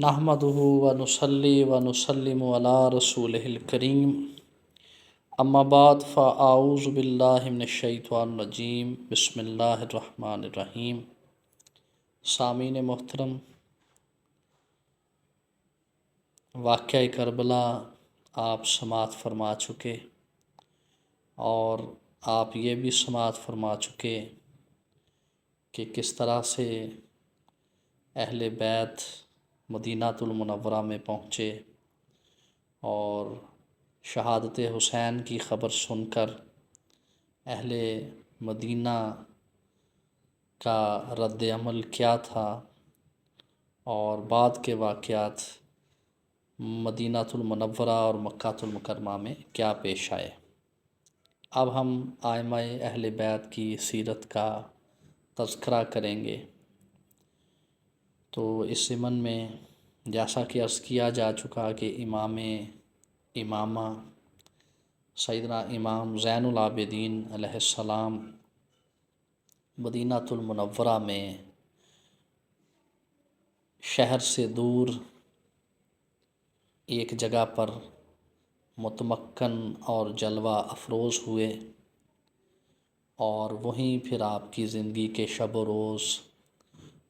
نحمدہ ونصلی ونسلم علی رسولہ الکریم اما بعد فاعوذ باللہ من الشیطان الرجیم بسم اللہ الرحمن الرحیم۔ سامعین محترم، واقعہ کربلا آپ سماعت فرما چکے اور آپ یہ بھی سماعت فرما چکے کہ کس طرح سے اہل بیت مدینہ المنورہ میں پہنچے اور شہادت حسین کی خبر سن کر اہل مدینہ کا رد عمل کیا تھا اور بعد کے واقعات مدینہ المنورہ اور مکہ المکرمہ میں کیا پیش آئے۔ اب ہم ائمہ اہل بیت کی سیرت کا تذکرہ کریں گے۔ تو اس ضمن میں جیسا کہ عرض کیا جا چکا کہ امامہ سیدنا امام زین العابدین علیہ السلام مدینہ المنورہ میں شہر سے دور ایک جگہ پر متمکن اور جلوہ افروز ہوئے اور وہیں پھر آپ کی زندگی کے شب و روز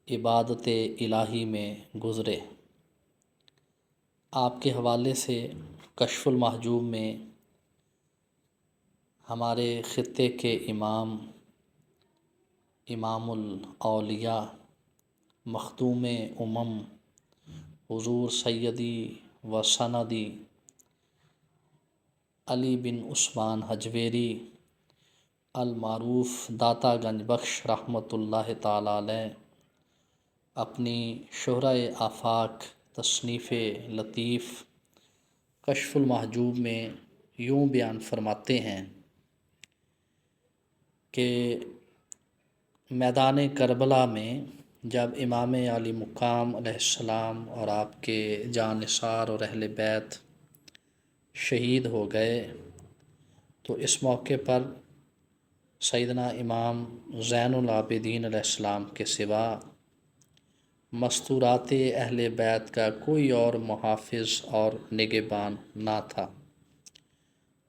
عبادت الہی میں گزرے۔ آپ کے حوالے سے کشف المحجوب میں ہمارے خطے کے امام الاولیاء مخدوم حضور سیدی و سندی علی بن عثمان حجویری المعروف داتا گنج بخش رحمۃ اللہ تعالی علیہ اپنی شہرۂ آفاق تصنیف لطیف کشف المحجوب میں یوں بیان فرماتے ہیں کہ میدان کربلا میں جب امام علی مقام علیہ السلام اور آپ کے جاں نثار اور اہل بیت شہید ہو گئے تو اس موقع پر سیدنا امام زین العابدین علیہ السلام کے سوا مستورات اہل بیت کا کوئی اور محافظ اور نگہبان نہ تھا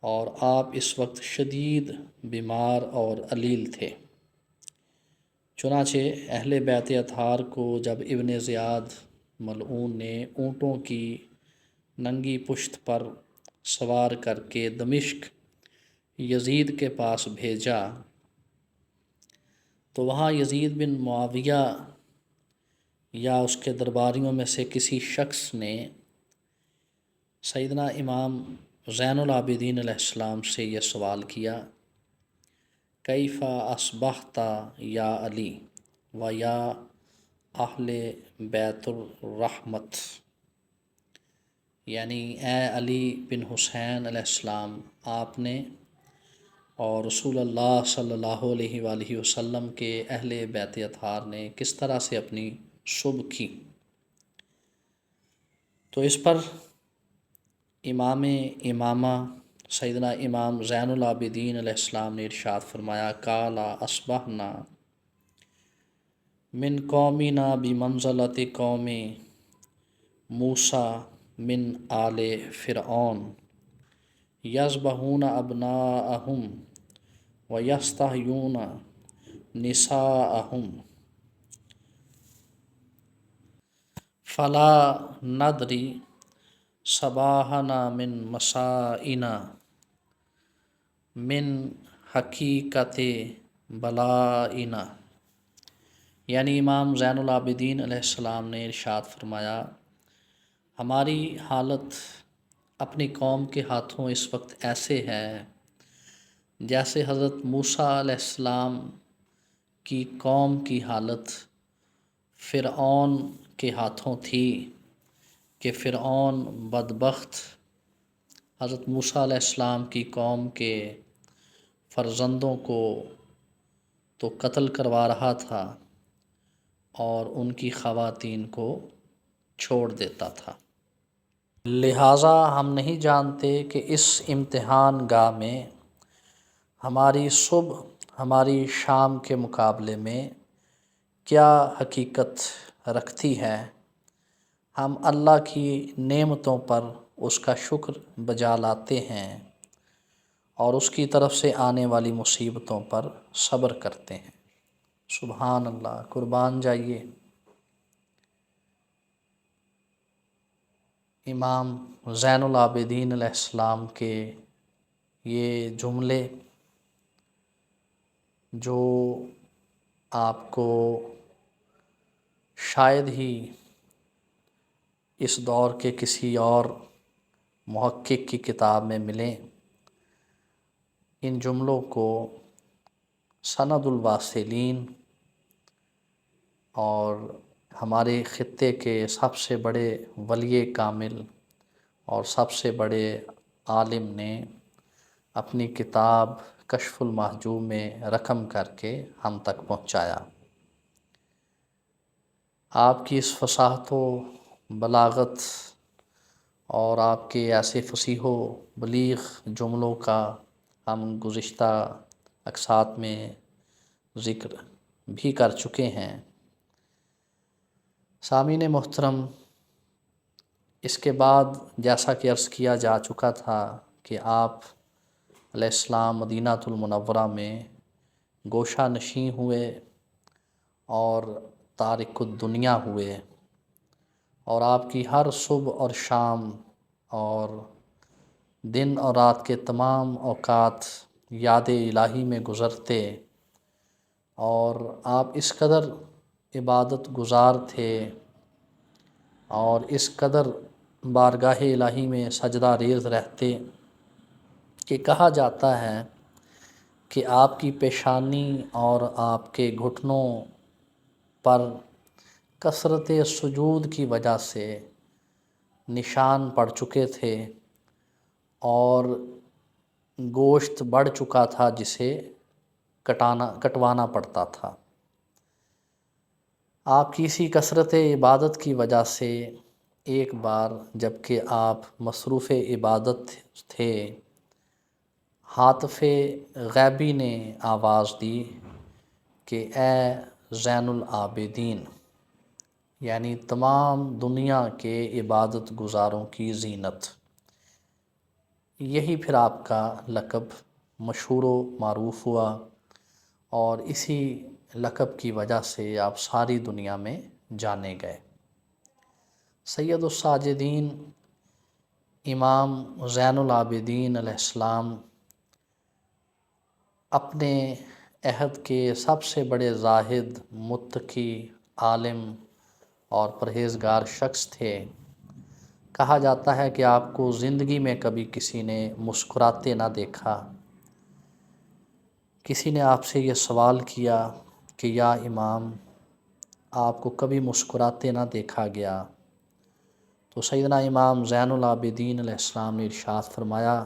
اور آپ اس وقت شدید بیمار اور علیل تھے۔ چنانچہ اہل بیت اطہار کو جب ابن زیاد ملعون نے اونٹوں کی ننگی پشت پر سوار کر کے دمشق یزید کے پاس بھیجا تو وہاں یزید بن معاویہ یا اس کے درباریوں میں سے کسی شخص نے سیدنا امام زین العابدین علیہ السلام سے یہ سوال کیا، کیف اصبحت یا علی و یا اہل بیت الرحمت، یعنی اے علی بن حسین علیہ السلام، آپ نے اور رسول اللہ صلی اللہ علیہ وآلہ وسلم کے اہل بیت اطہار نے کس طرح سے اپنی صبح کی۔ تو اس پر امامہ سیدنا امام زین العابدین علیہ السلام نے ارشاد فرمایا، قال اصبحنا من قومنا بمنزلۃ قوم موسیٰ من آل فرعون یذبحون ابناءہم ویستحیون نساءہم فلا ندری صباحنا من مسائنا من حقیقت بلائنا، یعنی امام زین العابدین علیہ السلام نے ارشاد فرمایا، ہماری حالت اپنی قوم کے ہاتھوں اس وقت ایسے ہے جیسے حضرت موسیٰ علیہ السلام کی قوم کی حالت فرعون کے ہاتھوں تھی کہ فرعون بدبخت حضرت موسیٰ علیہ السلام کی قوم کے فرزندوں کو تو قتل کروا رہا تھا اور ان کی خواتین کو چھوڑ دیتا تھا۔ لہٰذا ہم نہیں جانتے کہ اس امتحان گاہ میں ہماری صبح ہماری شام کے مقابلے میں کیا حقیقت رکھتی ہے۔ ہم اللہ کی نعمتوں پر اس کا شکر بجا لاتے ہیں اور اس کی طرف سے آنے والی مصیبتوں پر صبر کرتے ہیں۔ سبحان اللہ، قربان جائیے۔ امام زین العابدین علیہ السلام کے یہ جملے جو آپ کو شاید ہی اس دور کے کسی اور محقق کی کتاب میں ملیں، ان جملوں کو سند الواصلین اور ہمارے خطے کے سب سے بڑے ولی کامل اور سب سے بڑے عالم نے اپنی کتاب کشف المحجوب میں رقم کر کے ہم تک پہنچایا۔ آپ کی اس فصاحت و بلاغت اور آپ کے ایسے فصیح و بلیغ جملوں کا ہم گزشتہ اقساط میں ذکر بھی کر چکے ہیں۔ سامعین محترم، اس کے بعد جیسا کہ عرض کیا جا چکا تھا کہ آپ علیہ السلام مدینہ المنورہ میں گوشہ نشین ہوئے اور تارک الدنیا ہوئے، اور آپ کی ہر صبح اور شام اور دن اور رات کے تمام اوقات یاد الہی میں گزرتے، اور آپ اس قدر عبادت گزار تھے اور اس قدر بارگاہ الہی میں سجدہ ریز رہتے کہ کہا جاتا ہے کہ آپ کی پیشانی اور آپ کے گھٹنوں پر کثرت سجود کی وجہ سے نشان پڑ چکے تھے اور گوشت بڑھ چکا تھا جسے کٹوانا پڑتا تھا۔ آپ کی اسی کثرت عبادت کی وجہ سے ایک بار جب کہ آپ مصروف عبادت تھے، ہاتف غیبی نے آواز دی کہ اے زین العابدین، یعنی تمام دنیا کے عبادت گزاروں کی زینت۔ یہی پھر آپ کا لقب مشہور و معروف ہوا، اور اسی لقب کی وجہ سے آپ ساری دنیا میں جانے گئے۔ سید الساجدین امام زین العابدین علیہ السلام اپنے عہد کے سب سے بڑے زاہد، متقی، عالم اور پرہیزگار شخص تھے۔ کہا جاتا ہے کہ آپ کو زندگی میں کبھی کسی نے مسکراتے نہ دیکھا۔ کسی نے آپ سے یہ سوال کیا کہ یا امام، آپ کو کبھی مسکراتے نہ دیکھا گیا؟ تو سیدنا امام زین العابدین علیہ السلام نے ارشاد فرمایا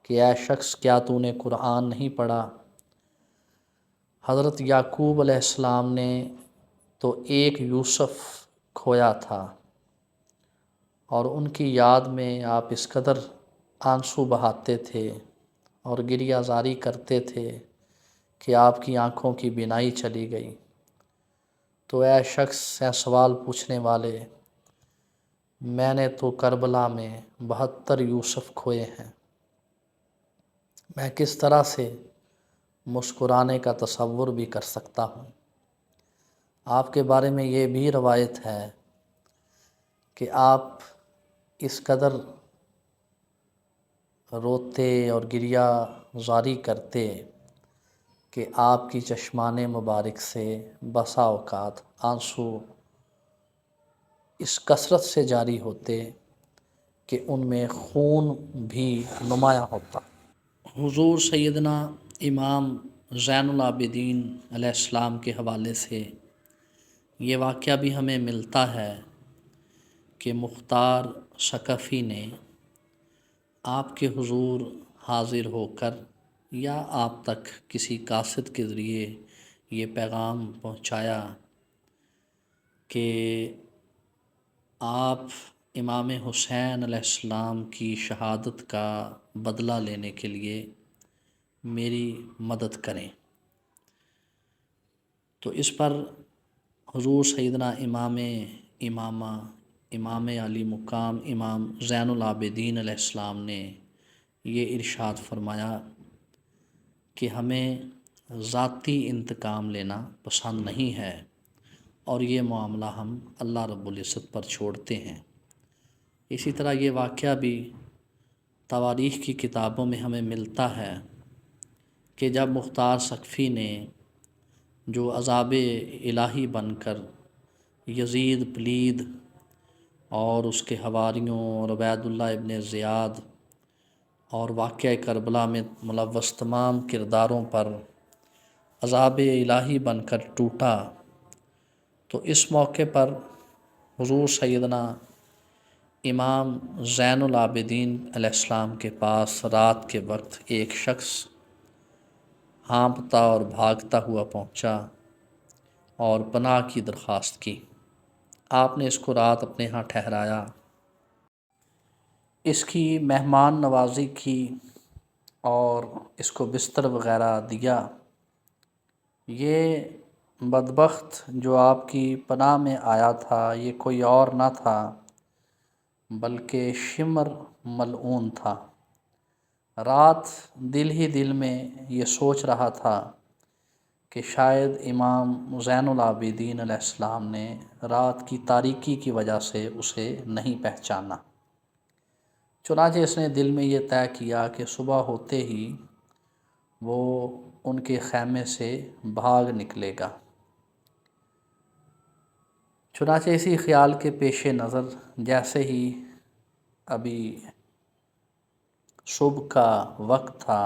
کہ اے شخص، کیا تو نے قرآن نہیں پڑھا؟ حضرت یعقوب علیہ السلام نے تو ایک یوسف کھویا تھا، اور ان کی یاد میں آپ اس قدر آنسو بہاتے تھے اور گریہ زاری کرتے تھے کہ آپ کی آنکھوں کی بینائی چلی گئی۔ تو اے شخص، اے سوال پوچھنے والے، میں نے تو کربلا میں 72 یوسف کھوئے ہیں، میں کس طرح سے مسکرانے کا تصور بھی کر سکتا ہوں۔ آپ کے بارے میں یہ بھی روایت ہے کہ آپ اس قدر روتے اور گریہ زاری کرتے کہ آپ کی چشمان مبارک سے بسا اوقات آنسو اس کثرت سے جاری ہوتے کہ ان میں خون بھی نمایاں ہوتا۔ حضور سیدنا امام زین العابدین علیہ السلام کے حوالے سے یہ واقعہ بھی ہمیں ملتا ہے کہ مختار ثقفی نے آپ کے حضور حاضر ہو کر یا آپ تک کسی قاصد کے ذریعے یہ پیغام پہنچایا کہ آپ امام حسین علیہ السلام کی شہادت کا بدلہ لینے کے لیے میری مدد کریں۔ تو اس پر حضور سیدنا امام امامہ امام علی مقام امام زین العابدین علیہ السلام نے یہ ارشاد فرمایا کہ ہمیں ذاتی انتقام لینا پسند نہیں ہے، اور یہ معاملہ ہم اللہ رب العزت پر چھوڑتے ہیں۔ اسی طرح یہ واقعہ بھی تواریخ کی کتابوں میں ہمیں ملتا ہے کہ جب مختار ثقفی نے جو عذاب الہی بن کر یزید پلید اور اس کے حواریوں اور عبید اللہ ابن زیاد اور واقعہ کربلا میں ملوث تمام کرداروں پر عذاب الہی بن کر ٹوٹا، تو اس موقع پر حضور سیدنا امام زین العابدین علیہ السلام کے پاس رات کے وقت ایک شخص ہانپتا اور بھاگتا ہوا پہنچا اور پناہ کی درخواست کی۔ آپ نے اس کو رات اپنے ہاں ٹھہرایا، اس کی مہمان نوازی کی اور اس کو بستر وغیرہ دیا۔ یہ بدبخت جو آپ کی پناہ میں آیا تھا یہ کوئی اور نہ تھا بلکہ شمر ملعون تھا۔ رات دل ہی دل میں یہ سوچ رہا تھا کہ شاید امام زین العابدین علیہ السلام نے رات کی تاریکی کی وجہ سے اسے نہیں پہچانا۔ چنانچہ اس نے دل میں یہ طے کیا کہ صبح ہوتے ہی وہ ان کے خیمے سے بھاگ نکلے گا۔ چنانچہ اسی خیال کے پیش نظر جیسے ہی ابھی صبح کا وقت تھا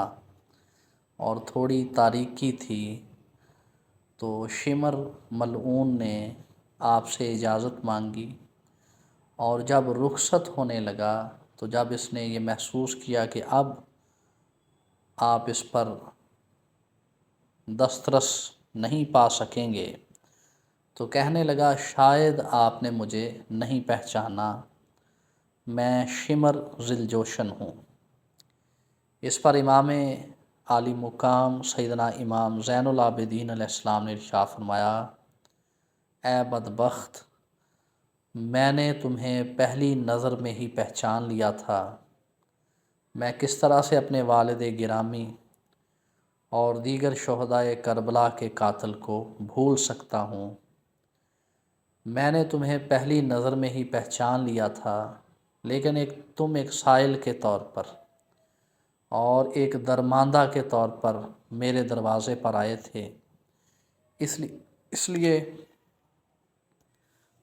اور تھوڑی تاریکی تھی، تو شمر ملعون نے آپ سے اجازت مانگی، اور جب رخصت ہونے لگا تو جب اس نے یہ محسوس کیا کہ اب آپ اس پر دسترس نہیں پا سکیں گے، تو کہنے لگا شاید آپ نے مجھے نہیں پہچانا، میں شمر ذی الجوشن ہوں۔ اس پر امام عالی مقام سیدنا امام زین العابدین علیہ السلام نے ارشاد فرمایا، اے بدبخت، میں نے تمہیں پہلی نظر میں ہی پہچان لیا تھا۔ میں کس طرح سے اپنے والد گرامی اور دیگر شہدائے کربلا کے قاتل کو بھول سکتا ہوں؟ میں نے تمہیں پہلی نظر میں ہی پہچان لیا تھا، لیکن تم ایک سائل کے طور پر اور ایک درماندہ کے طور پر میرے دروازے پر آئے تھے، اس لیے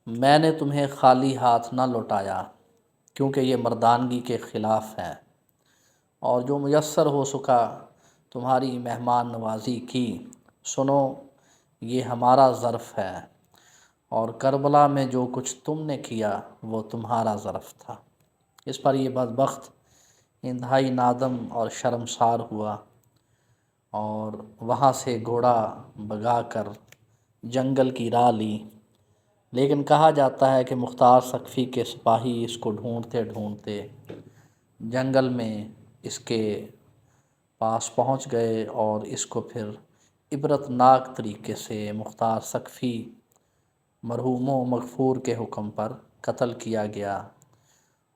میں نے تمہیں خالی ہاتھ نہ لوٹایا، کیونکہ یہ مردانگی کے خلاف ہے، اور جو میسر ہو سکا تمہاری مہمان نوازی کی۔ سنو، یہ ہمارا ظرف ہے، اور کربلا میں جو کچھ تم نے کیا وہ تمہارا ظرف تھا۔ اس پر یہ بدبخت انتہائی نادم اور شرمسار ہوا، اور وہاں سے گھوڑا بھگا کر جنگل کی راہ لی۔ لیکن کہا جاتا ہے کہ مختار ثقفی کے سپاہی اس کو ڈھونڈتے ڈھونڈتے جنگل میں اس کے پاس پہنچ گئے، اور اس کو پھر عبرت ناک طریقے سے مختار ثقفی مرحوم و مغفور کے حکم پر قتل کیا گیا،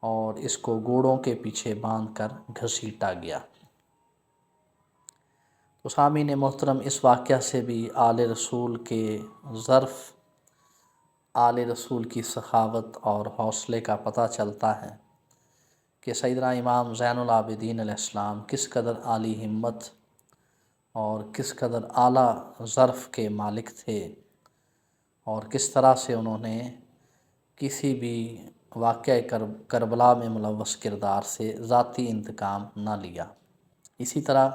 اور اس کو گھوڑوں کے پیچھے باندھ کر گھسیٹا گیا۔ تو سامعین محترم، اس واقعہ سے بھی آل رسول کے ظرف، آل رسول کی سخاوت اور حوصلے کا پتہ چلتا ہے کہ سیدنا امام زین العابدین علیہ السلام کس قدر عالی ہمت اور کس قدر اعلیٰ ظرف کے مالک تھے، اور کس طرح سے انہوں نے کسی بھی واقعہ کربلا میں ملوث کردار سے ذاتی انتقام نہ لیا۔ اسی طرح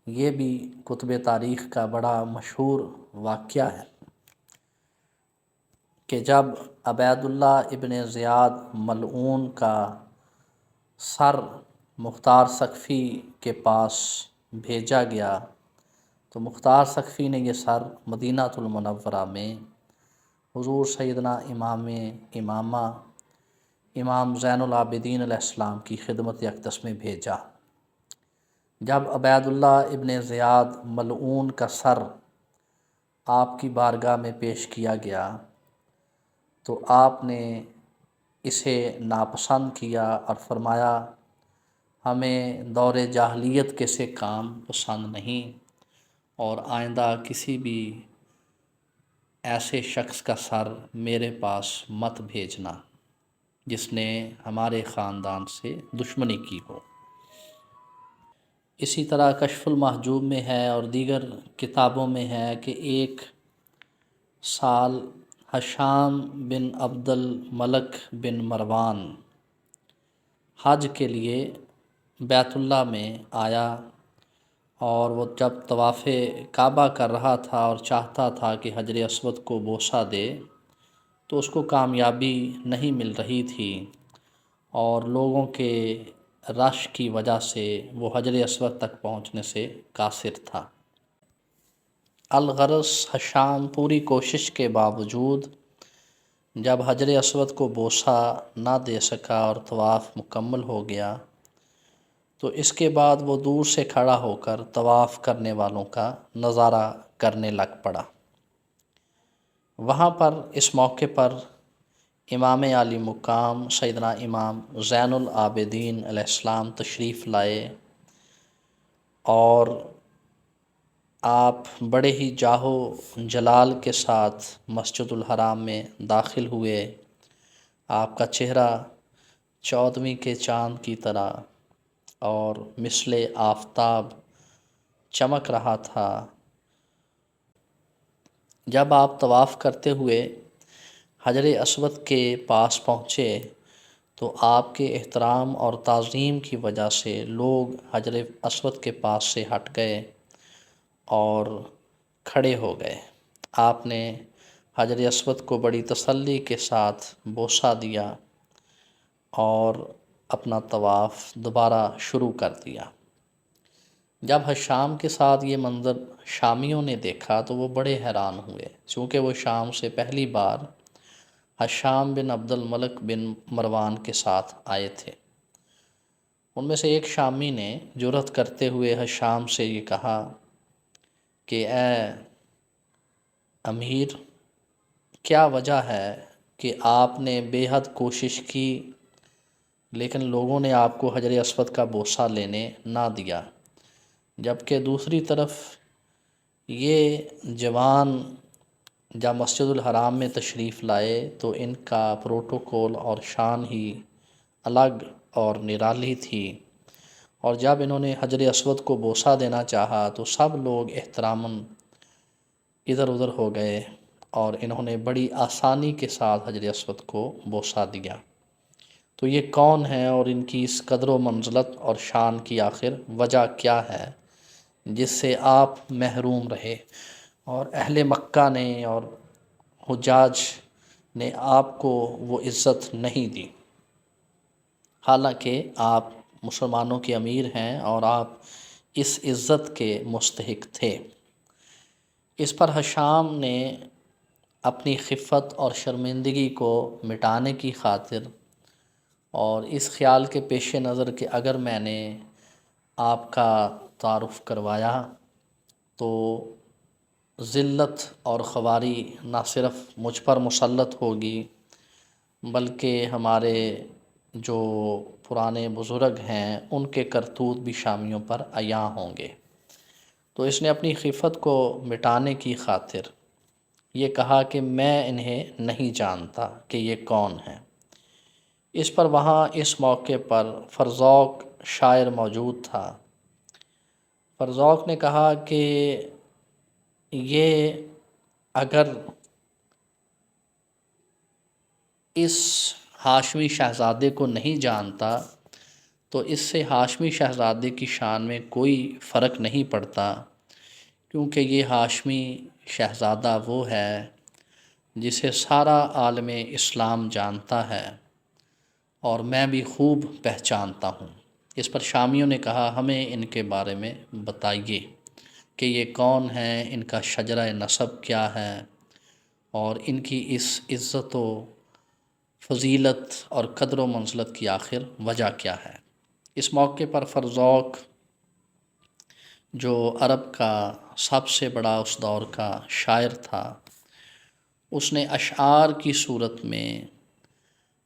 یہ بھی کتب تاریخ کا بڑا مشہور واقعہ ہے کہ جب عبید اللہ ابن زیاد ملعون کا سر مختار ثقفی کے پاس بھیجا گیا، تو مختار ثقفی نے یہ سر مدینہ المنورہ میں حضور سیدنا امامہ امام زین العابدین علیہ السلام کی خدمت اقدس میں بھیجا۔ جب عبید اللہ ابن زیاد ملعون کا سر آپ کی بارگاہ میں پیش کیا گیا، تو آپ نے اسے ناپسند کیا اور فرمایا ہمیں دور جاہلیت کے سے کام پسند نہیں، اور آئندہ کسی بھی ایسے شخص کا سر میرے پاس مت بھیجنا جس نے ہمارے خاندان سے دشمنی کی ہو۔ اسی طرح کشف المحجوب میں ہے اور دیگر کتابوں میں ہے کہ ایک سال ہشام بن عبد الملک بن مروان حج کے لیے بیت اللہ میں آیا، اور وہ جب طواف کعبہ کر رہا تھا اور چاہتا تھا کہ حجر اسود کو بوسہ دے تو اس کو کامیابی نہیں مل رہی تھی، اور لوگوں کے رش کی وجہ سے وہ حجر اسود تک پہنچنے سے قاصر تھا۔ الغرض ہشام پوری کوشش کے باوجود جب حجر اسود کو بوسہ نہ دے سکا اور طواف مکمل ہو گیا تو اس کے بعد وہ دور سے کھڑا ہو کر طواف کرنے والوں کا نظارہ کرنے لگ پڑا۔ وہاں پر اس موقع پر امام عالی مقام سیدنا امام زین العابدین علیہ السلام تشریف لائے، اور آپ بڑے ہی جاہ و جلال کے ساتھ مسجد الحرام میں داخل ہوئے۔ آپ کا چہرہ 14ویں کے چاند کی طرح اور مثل آفتاب چمک رہا تھا۔ جب آپ طواف کرتے ہوئے حجر اسود کے پاس پہنچے تو آپ کے احترام اور تعظیم کی وجہ سے لوگ حجر اسود کے پاس سے ہٹ گئے اور کھڑے ہو گئے۔ آپ نے حجر اسود کو بڑی تسلی کے ساتھ بوسہ دیا اور اپنا طواف دوبارہ شروع کر دیا۔ جب ہشام کے ساتھ یہ منظر شامیوں نے دیکھا تو وہ بڑے حیران ہوئے، چونکہ وہ شام سے پہلی بار ہشام بن عبد الملک بن مروان کے ساتھ آئے تھے۔ ان میں سے ایک شامی نے جرأت کرتے ہوئے ہشام سے یہ کہا کہ اے امیر، کیا وجہ ہے کہ آپ نے بے حد کوشش کی لیکن لوگوں نے آپ کو حجر اسود کا بوسہ لینے نہ دیا، جبکہ دوسری طرف یہ جوان جب مسجد الحرام میں تشریف لائے تو ان کا پروٹوکول اور شان ہی الگ اور نرالی تھی، اور جب انہوں نے حجر اسود کو بوسہ دینا چاہا تو سب لوگ احتراماً ادھر ادھر ہو گئے اور انہوں نے بڑی آسانی کے ساتھ حجر اسود کو بوسہ دیا۔ تو یہ کون ہیں اور ان کی اس قدر و منزلت اور شان کی آخر وجہ کیا ہے جس سے آپ محروم رہے اور اہل مکہ نے اور حجاج نے آپ کو وہ عزت نہیں دی، حالانکہ آپ مسلمانوں کے امیر ہیں اور آپ اس عزت کے مستحق تھے۔ اس پر ہشام نے اپنی خفت اور شرمندگی کو مٹانے کی خاطر اور اس خیال کے پیش نظر کہ اگر میں نے آپ کا تعارف کروایا تو ذلت اور خواری نہ صرف مجھ پر مسلط ہوگی بلکہ ہمارے جو پرانے بزرگ ہیں ان کے کرتوت بھی شامیوں پر عیاں ہوں گے، تو اس نے اپنی خفت کو مٹانے کی خاطر یہ کہا کہ میں انہیں نہیں جانتا کہ یہ کون ہیں۔ اس پر وہاں اس موقع پر فرزوق شاعر موجود تھا۔ فرزوق نے کہا کہ یہ اگر اس ہاشمی شہزادے کو نہیں جانتا تو اس سے ہاشمی شہزادے کی شان میں کوئی فرق نہیں پڑتا، کیونکہ یہ ہاشمی شہزادہ وہ ہے جسے سارا عالم اسلام جانتا ہے اور میں بھی خوب پہچانتا ہوں۔ اس پر شامیوں نے کہا ہمیں ان کے بارے میں بتائیے کہ یہ کون ہیں، ان کا شجرہ نسب کیا ہے اور ان کی اس عزت و فضیلت اور قدر و منزلت کی آخر وجہ کیا ہے۔ اس موقع پر فرزوق جو عرب کا سب سے بڑا اس دور کا شاعر تھا، اس نے اشعار کی صورت میں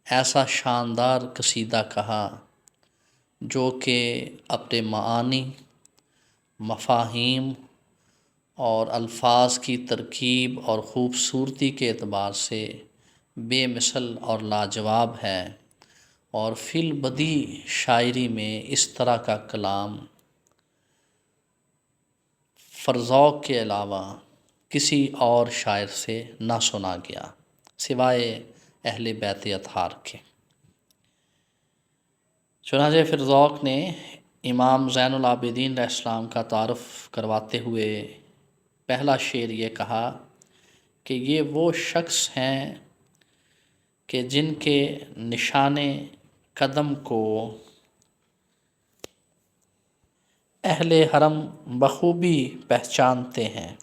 ایسا شاندار قصیدہ کہا جو کہ اپنے معانی، مفاہیم اور الفاظ کی ترکیب اور خوبصورتی کے اعتبار سے بے مثل اور لاجواب ہے، اور فی البدیہہ شاعری میں اس طرح کا کلام فرزوق کے علاوہ کسی اور شاعر سے نہ سنا گیا سوائے اہل بیت اطہار کے۔ چنانچہ فرزوق نے امام زین العابدین علیہ السلام کا تعارف کرواتے ہوئے پہلا شعر یہ کہا کہ یہ وہ شخص ہیں کہ جن کے نشان قدم کو اہل حرم بخوبی پہچانتے ہیں۔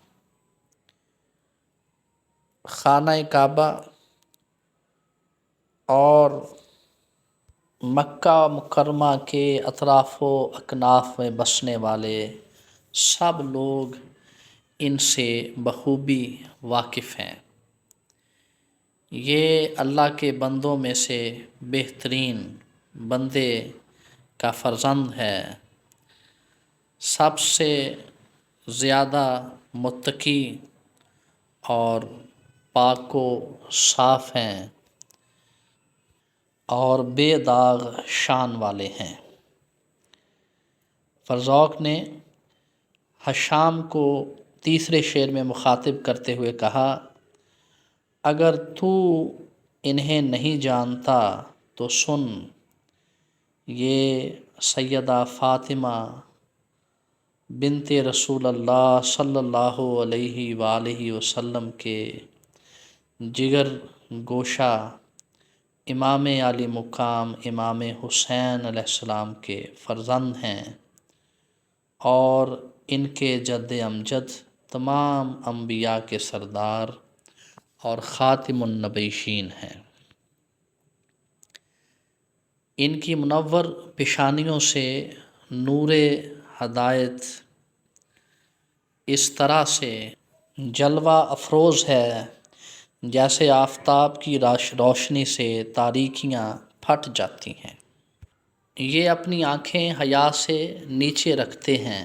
خانہ کعبہ اور مکہ مکرمہ کے اطراف و اکناف میں بسنے والے سب لوگ ان سے بخوبی واقف ہیں۔ یہ اللہ کے بندوں میں سے بہترین بندے کا فرزند ہے، سب سے زیادہ متقی اور پاک و صاف ہیں اور بے داغ شان والے ہیں۔ فرزوق نے حشام کو تیسرے شعر میں مخاطب کرتے ہوئے کہا، اگر تو انہیں نہیں جانتا تو سن، یہ سیدہ فاطمہ بنت رسول اللہ صلی اللہ علیہ وآلہ وسلم کے جگر گوشہ امام عالی مقام امام حسین علیہ السلام کے فرزند ہیں، اور ان کے جد امجد تمام انبیاء کے سردار اور خاتم النبیین ہیں۔ ان کی منور پیشانیوں سے نور ہدایت اس طرح سے جلوہ افروز ہے جیسے آفتاب کی روشنی سے تاریکیاں پھٹ جاتی ہیں۔ یہ اپنی آنکھیں حیا سے نیچے رکھتے ہیں،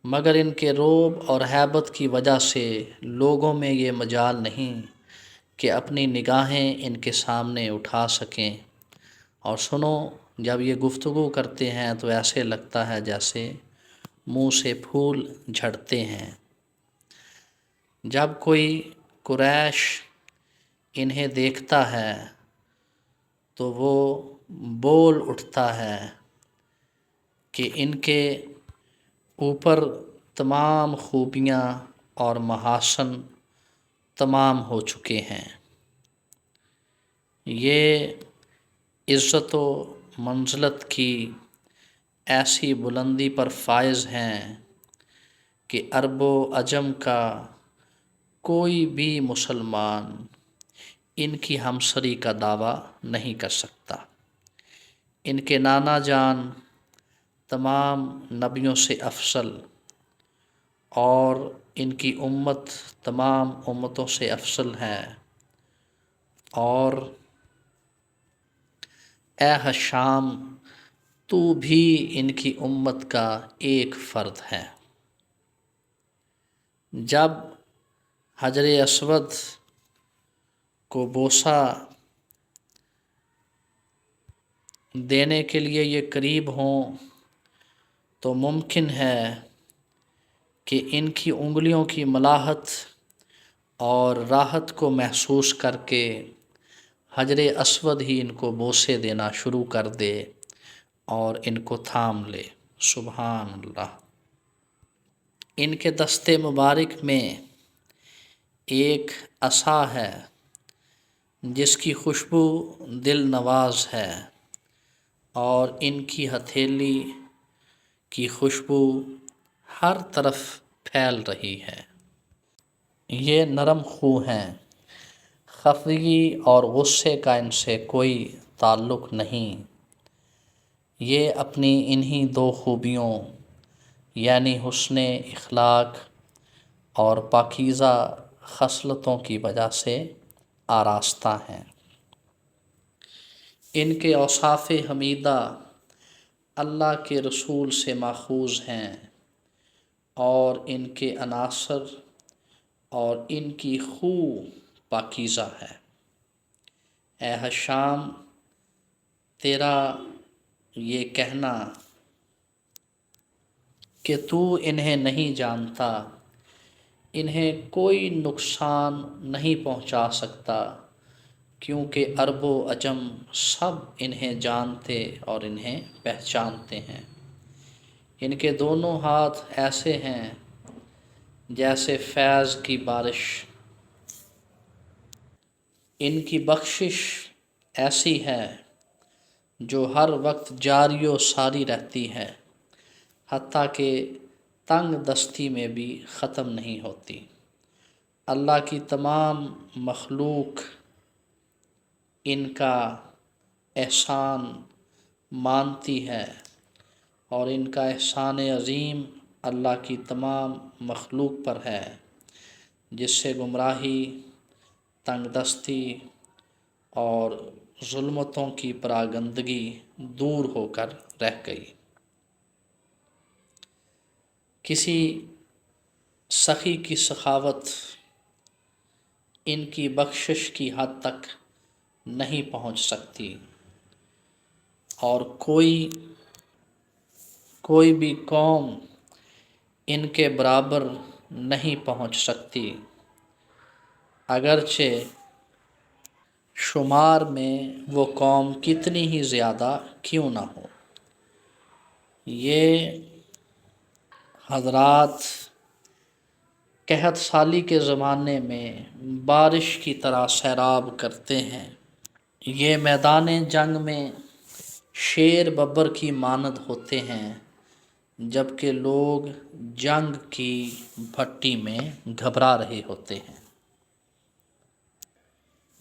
مگر ان کے رعب اور ہیبت کی وجہ سے لوگوں میں یہ مجال نہیں کہ اپنی نگاہیں ان کے سامنے اٹھا سکیں، اور سنو، جب یہ گفتگو کرتے ہیں تو ایسے لگتا ہے جیسے منہ سے پھول جھڑتے ہیں۔ جب کوئی قریش انہیں دیکھتا ہے تو وہ بول اٹھتا ہے کہ ان کے اوپر تمام خوبیاں اور محاسن تمام ہو چکے ہیں، یہ عزت و منزلت کی ایسی بلندی پر فائز ہیں کہ عرب و عجم کا کوئی بھی مسلمان ان کی ہمسری کا دعویٰ نہیں کر سکتا۔ ان کے نانا جان تمام نبیوں سے افضل، اور ان کی امت تمام امتوں سے افضل ہے، اور اے حشام، تو بھی ان کی امت کا ایک فرد ہے۔ جب حجر اسود کو بوسہ دینے کے لیے یہ قریب ہوں تو ممکن ہے کہ ان کی انگلیوں کی ملاحت اور راحت کو محسوس کر کے حجر اسود ہی ان کو بوسے دینا شروع کر دے اور ان کو تھام لے۔ سبحان اللہ۔ ان کے دست مبارک میں ایک عصا ہے جس کی خوشبو دل نواز ہے، اور ان کی ہتھیلی کی خوشبو ہر طرف پھیل رہی ہے۔ یہ نرم خو ہیں، خفگی اور غصے کا ان سے کوئی تعلق نہیں۔ یہ اپنی انہی دو خوبیوں یعنی حسن اخلاق اور پاکیزہ خصلتوں کی وجہ سے آراستہ ہیں۔ ان کے اوصاف حمیدہ اللہ کے رسول سے ماخوذ ہیں اور ان کے عناصر اور ان کی خو پاکیزہ ہے۔ اے حشام، تیرا یہ کہنا کہ تو انہیں نہیں جانتا، انہیں کوئی نقصان نہیں پہنچا سکتا، کیونکہ عرب و عجم سب انہیں جانتے اور انہیں پہچانتے ہیں۔ ان کے دونوں ہاتھ ایسے ہیں جیسے فیض کی بارش، ان کی بخشش ایسی ہے جو ہر وقت جاری و ساری رہتی ہے، حتیٰ کہ تنگ دستی میں بھی ختم نہیں ہوتی۔ اللہ کی تمام مخلوق ان کا احسان مانتی ہے، اور ان کا احسان عظیم اللہ کی تمام مخلوق پر ہے، جس سے گمراہی، تنگ دستی اور ظلمتوں کی پراگندگی دور ہو کر رہ گئی۔ کسی سخی کی سخاوت ان کی بخشش کی حد تک نہیں پہنچ سکتی، اور کوئی بھی قوم ان کے برابر نہیں پہنچ سکتی، اگرچہ شمار میں وہ قوم کتنی ہی زیادہ کیوں نہ ہو۔ یہ حضرات قحط سالی کے زمانے میں بارش کی طرح سیراب کرتے ہیں، یہ میدان جنگ میں شیر ببر کی مانند ہوتے ہیں، جبکہ لوگ جنگ کی بھٹی میں گھبرا رہے ہوتے ہیں۔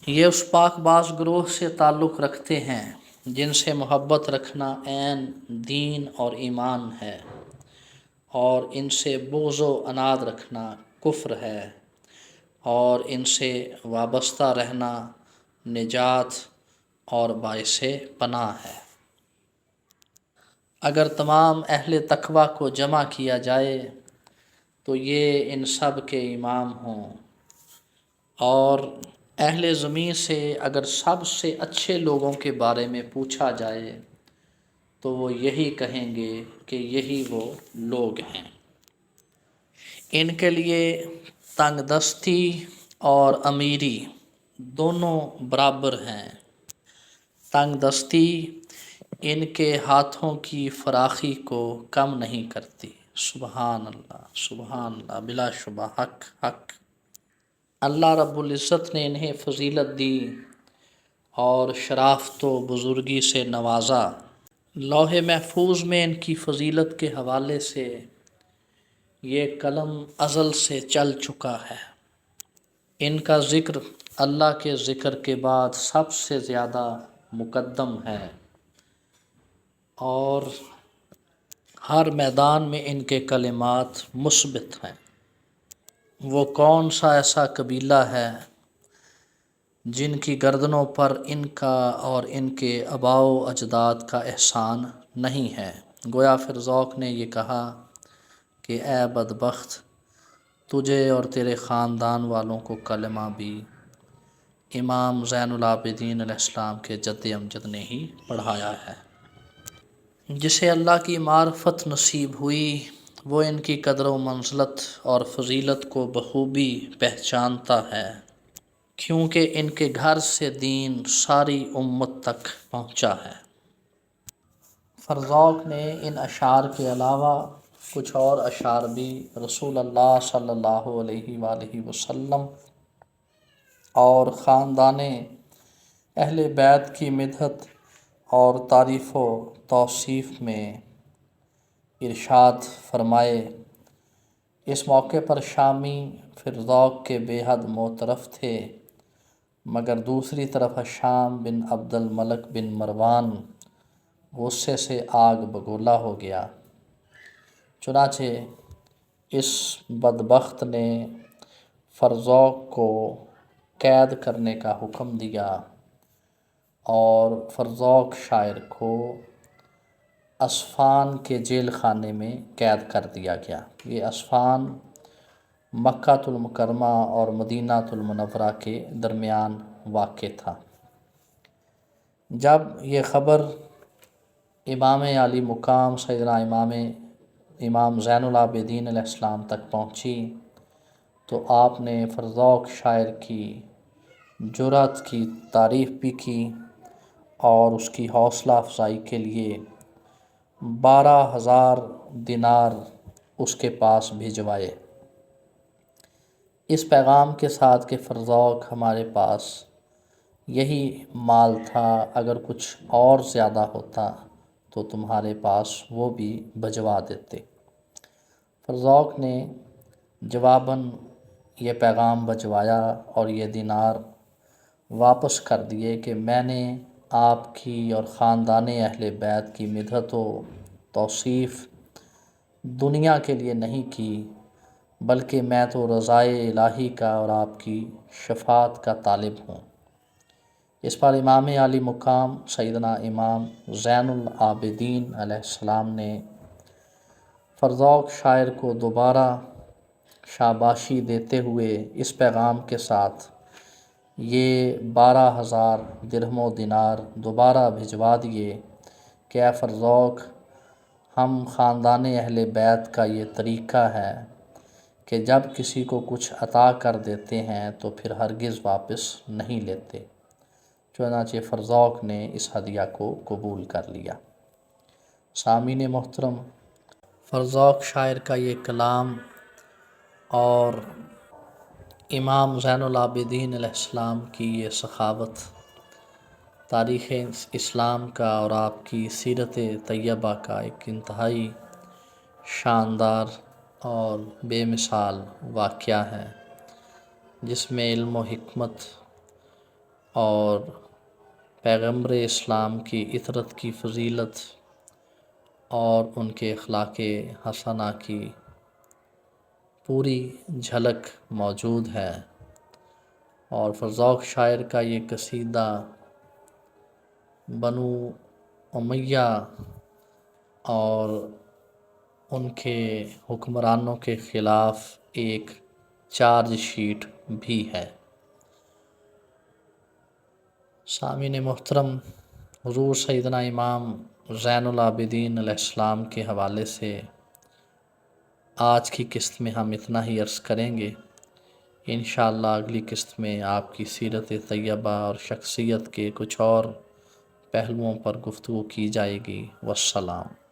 یہ اس پاک باز گروہ سے تعلق رکھتے ہیں جن سے محبت رکھنا عین دین اور ایمان ہے، اور ان سے بغض و عناد رکھنا کفر ہے، اور ان سے وابستہ رہنا نجات اور باعث پناہ ہے۔ اگر تمام اہل تقویٰ کو جمع کیا جائے تو یہ ان سب کے امام ہوں، اور اہل زمین سے اگر سب سے اچھے لوگوں کے بارے میں پوچھا جائے تو وہ یہی کہیں گے کہ یہی وہ لوگ ہیں۔ ان کے لیے تنگ دستی اور امیری دونوں برابر ہیں۔ تنگ دستی ان کے ہاتھوں کی فراخی کو کم نہیں کرتی۔ سبحان اللہ، سبحان اللہ، بلا شبہ حق حق۔ اللہ رب العزت نے انہیں فضیلت دی اور شرافت و بزرگی سے نوازا۔ لوح محفوظ میں ان کی فضیلت کے حوالے سے یہ قلم ازل سے چل چکا ہے۔ ان کا ذکر اللہ کے ذکر کے بعد سب سے زیادہ مقدم ہے، اور ہر میدان میں ان کے کلمات مثبت ہیں۔ وہ کون سا ایسا قبیلہ ہے جن کی گردنوں پر ان کا اور ان کے آباء و اجداد کا احسان نہیں ہے؟ گویا پھر ذوق نے یہ کہا کہ اے بدبخت، تجھے اور تیرے خاندان والوں کو کلمہ بھی امام زین العابدین علیہ السلام کے جد امجد نے ہی پڑھایا ہے۔ جسے اللہ کی معرفت نصیب ہوئی وہ ان کی قدر و منزلت اور فضیلت کو بخوبی پہچانتا ہے، کیونکہ ان کے گھر سے دین ساری امت تک پہنچا ہے۔ فرزوق نے ان اشعار کے علاوہ کچھ اور اشعار بھی رسول اللہ صلی اللہ علیہ وآلہ وسلم اور خاندان اہل بیت کی مدحت اور تعریف و توصیف میں ارشاد فرمائے۔ اس موقع پر شامی فرزوق کے بے حد معترف تھے، مگر دوسری طرف ہشام بن عبد الملک بن مروان غصے سے آگ بگولا ہو گیا۔ چنانچہ اس بدبخت نے فرزوق کو قید کرنے کا حکم دیا، اور فرزوق شاعر کو اصفہان کے جیل خانے میں قید کر دیا گیا۔ یہ اصفہان مکہ المکرمہ اور مدینہ المنورہ کے درمیان واقع تھا۔ جب یہ خبر امام علی مقام سیدنا امام زین العابدین علیہ السلام تک پہنچی تو آپ نے فرزوق شاعر کی جرأت کی تعریف بھی کی اور اس کی حوصلہ افزائی کے لیے 12,000 دینار اس کے پاس بھجوائے، اس پیغام کے ساتھ کہ فرزوق ہمارے پاس یہی مال تھا، اگر کچھ اور زیادہ ہوتا تو تمہارے پاس وہ بھی بھجوا دیتے۔ فرزوق نے جواباً یہ پیغام بھجوایا اور یہ دینار واپس کر دیے کہ میں نے آپ کی اور خاندان اہل بیت کی مدحت و توصیف دنیا کے لیے نہیں کی، بلکہ میں تو رضائے الہی کا اور آپ کی شفاعت کا طالب ہوں۔ اس پر امام علی مقام سیدنا امام زین العابدین علیہ السلام نے فرزوق شاعر کو دوبارہ شاباشی دیتے ہوئے اس پیغام کے ساتھ یہ 12,000 درہم و دینار دوبارہ بھجوا دیے کہ اے فرزوق، ہم خاندان اہل بیت کا یہ طریقہ ہے کہ جب کسی کو کچھ عطا کر دیتے ہیں تو پھر ہرگز واپس نہیں لیتے۔ چنانچہ فرزوق نے اس ہدیہ کو قبول کر لیا۔ سامعین محترم، فرزوق شاعر کا یہ کلام اور امام زین العابدین علیہ السلام کی یہ سخاوت تاریخ اسلام کا اور آپ کی سیرت طیبہ کا ایک انتہائی شاندار اور بے مثال واقعہ ہے، جس میں علم و حکمت اور پیغمبر اسلام کی اطرت کی فضیلت اور ان کے اخلاق حسنہ کی پوری جھلک موجود ہے۔ اور فرزوق شاعر کا یہ قصیدہ بنو امیہ اور ان کے حکمرانوں کے خلاف ایک چارج شیٹ بھی ہے۔ سامعین محترم، حضور سیدنا امام زین العابدین علیہ السلام کے حوالے سے آج کی قسط میں ہم اتنا ہی عرض کریں گے۔ انشاءاللہ اگلی قسط میں آپ کی سیرت طیبہ اور شخصیت کے کچھ اور پہلوؤں پر گفتگو کی جائے گی۔ والسلام۔